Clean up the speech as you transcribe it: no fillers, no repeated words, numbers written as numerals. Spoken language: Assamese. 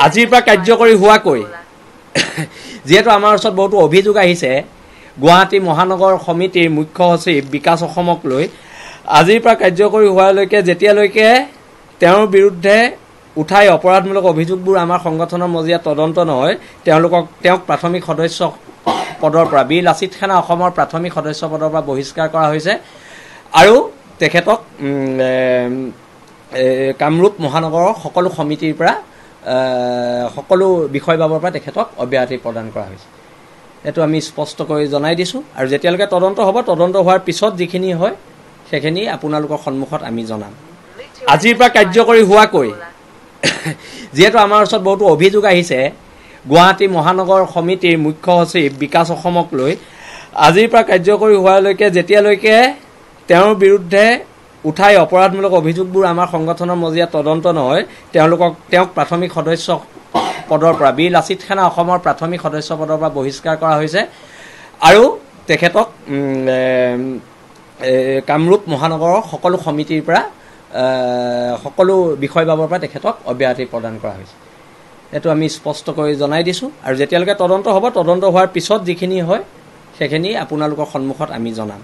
আজিৰ পৰা কাৰ্যকৰী হোৱাকৈ যেহেতু আমাৰ ওচৰত বহুতো অভিযোগ আহিছে গুৱাহাটী মহানগৰ সমিতিৰ মুখ্য সচিব বিকাশ অসমক লৈ আজিৰ পৰা কাৰ্যকৰী হোৱালৈকে যেতিয়ালৈকে তেওঁৰ বিৰুদ্ধে উঠাই অপৰাধমূলক অভিযোগবোৰ আমাৰ সংগঠনৰ মজিয়াত তদন্ত নহয় তেওঁক প্ৰাথমিক সদস্য পদৰ পৰা বীৰ লাচিত খানা অসমৰ প্ৰাথমিক সদস্য পদৰ পৰা বহিষ্কাৰ কৰা হৈছে আৰু তেখেতক কামৰূপ মহানগৰৰ সকলো সমিতিৰ পৰা সকলো বিষয়বাবৰ পৰা তেখেতক অব্যাহতি প্ৰদান কৰা হৈছে এটো আমি স্পষ্ট কৰি জনাই দিছো আৰু যেতিয়ালৈকে তদন্ত হ'ব তদন্ত হোৱাৰ পিছত যিখিনি হয় সেখিনি আপোনালোকৰ সন্মুখত আমি জনাম আজিৰ পৰা কাৰ্যকৰী হোৱাকৈ যেহেতু আমাৰ ওচৰত বহুতো অভিযোগ আহিছে গুৱাহাটী মহানগৰ সমিতিৰ মুখ্য সচিব বিকাশ অসমক লৈ আজিৰ পৰা কাৰ্যকৰী হোৱালৈকে যেতিয়ালৈকে তেওঁৰ বিৰুদ্ধে উঠাই অপৰাধমূলক অভিযোগবোৰ আমাৰ সংগঠনৰ মজিয়াত তদন্ত নহয় তেওঁক প্ৰাথমিক সদস্য পদৰ পৰা বীৰ লাচিত খানা অসমৰ প্ৰাথমিক সদস্য পদৰ পৰা বহিষ্কাৰ কৰা হৈছে আৰু তেখেতক কামৰূপ মহানগৰৰ সকলো সমিতিৰ পৰা সকলো বিষয়বাবৰ পৰা তেখেতক অব্যাহতি প্ৰদান কৰা হৈছে এটো আমি স্পষ্ট কৰি জনাই দিছো আৰু যেতিয়ালৈকে তদন্ত হ'ব তদন্ত হোৱাৰ পিছত যিখিনি হয় সেখিনি আপোনালোকৰ সন্মুখত আমি জনাম